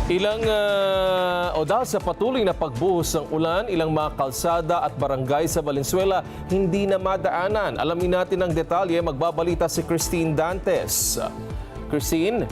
Dahil sa patuloy na pagbuhos ng ulan, ilang mga kalsada at barangay sa Valenzuela hindi na madaanan. Alamin natin ang detalye, magbabalita si Christine Dantes. Christine?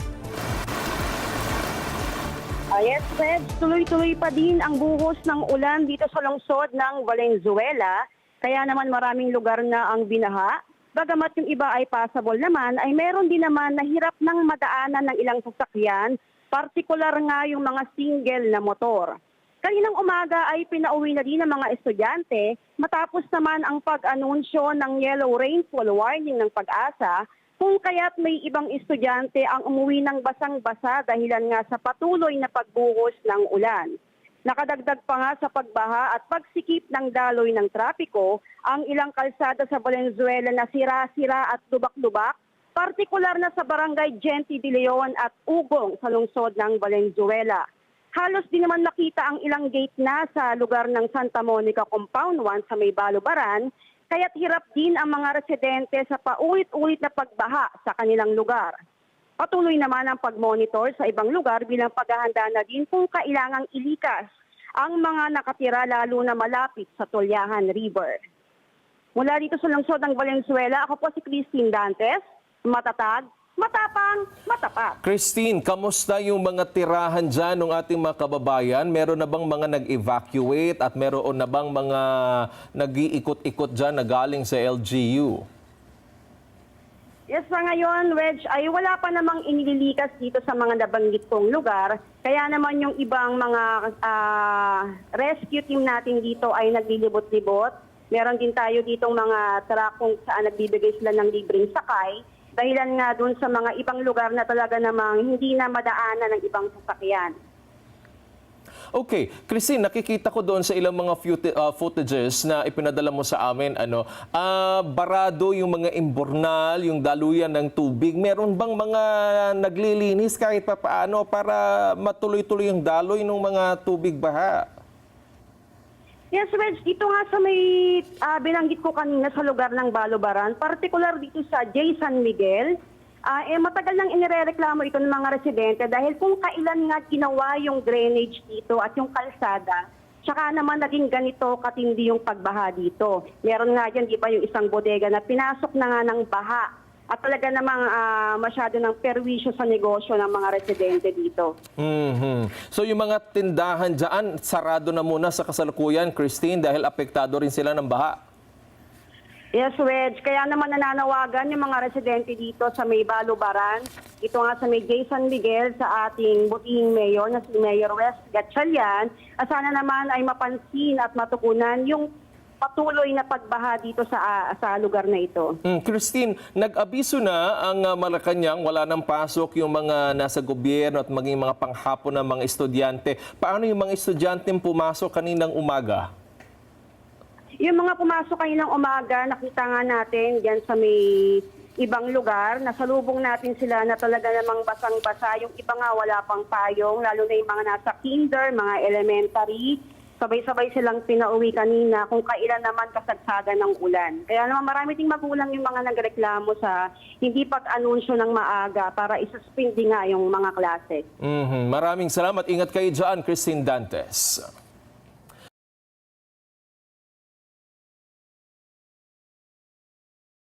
Yes, Fred. Tuloy-tuloy pa din ang buhos ng ulan dito sa lungsod ng Valenzuela. Kaya naman maraming lugar na ang binaha. Bagamat yung iba ay passable naman, ay meron din naman na hirap ng madaanan ng ilang sasakyan, partikular nga yung mga single na motor. Kaninang umaga ay pinauwi na din ng mga estudyante matapos naman ang pag-anunsyo ng yellow rainfall warning ng Pag-asa, kung kaya't may ibang estudyante ang umuwi ng basang-basa dahilan nga sa patuloy na pagbuhos ng ulan. Nakadagdag pa nga sa pagbaha at pagsikip ng daloy ng trapiko ang ilang kalsada sa Valenzuela na sira-sira at lubak-lubak, partikular na sa barangay Gente de Leon at Ugong sa lungsod ng Valenzuela. Halos di naman nakita ang ilang gate na sa lugar ng Santa Monica Compound 1 sa may Balubaran, kaya't hirap din ang mga residente sa paulit-ulit na pagbaha sa kanilang lugar. Patuloy naman ang pag-monitor sa ibang lugar bilang paghahanda na din kung kailangang ilikas ang mga nakatira lalo na malapit sa Tolyahan River. Mula dito sa lungsod ng Valenzuela, ako po si Christine Dantes, matatag, matapang, matapat. Christine, kamusta yung mga tirahan dyan ng ating mga kababayan? Meron na bang mga nag-evacuate at meron na bang mga nag-iikot-ikot dyan na galing sa LGU? Yes, sa ngayon, Wedge, ay wala pa namang inililikas dito sa mga nabanggit kong lugar. Kaya naman yung ibang mga rescue team natin dito ay naglilibot-libot. Meron din tayo ditong mga truck kung saan nagbibigay sila ng libreng sakay. Dahilan nga dun sa mga ibang lugar na talaga namang hindi na madaanan ng ibang sasakyan. Okay, Christine, nakikita ko doon sa ilang mga footages na ipinadala mo sa amin, barado yung mga imbornal, yung daluyan ng tubig. Meron bang mga naglilinis kahit pa paano para matuloy-tuloy yung daloy ng mga tubig baha? Yes, Reg, dito nga sa may binanggit ko kanina sa lugar ng Balubaran, particular dito sa J. San Miguel, matagal nang inirereklamo ito ng mga residente dahil kung kailan nga ginawa yung drainage dito at yung kalsada, tsaka naman naging ganito katindi yung pagbaha dito. Meron nga dyan, di ba, yung isang bodega na pinasok na nga ng baha at talaga namang masyado ng perwisyo sa negosyo ng mga residente dito. So yung mga tindahan dyan, sarado na muna sa kasalukuyan, Christine, dahil apektado rin sila ng baha? Yes, Wedge. Kaya naman nananawagan yung mga residente dito sa may Balubaran, ito nga sa may J. San Miguel, sa ating butihing mayor na si Mayor West Gatchalian, sana naman ay mapansin at matugunan yung patuloy na pagbaha dito sa lugar na ito. Christine, nag-abiso na ang Malacanang, wala nang pasok yung mga nasa gobyerno at maging mga panghapon ng mga estudyante. Paano yung mga estudyanteng pumasok kaninang umaga? Yung mga pumasok kaninang umaga, nakita nga natin diyan sa may ibang lugar, nasalubong natin sila na talaga namang basang-basa. Yung iba nga wala pang payong, lalo na yung mga nasa kinder, mga elementary. Sabay-sabay silang pinauwi kanina kung kailan naman kasagsagan ng ulan. Kaya naman marami ding magulang yung mga nagreklamo sa hindi pag-anunsyo ng maaga para isuspindi nga yung mga klase. Maraming salamat. Ingat kayo dyan, Christine Dantes.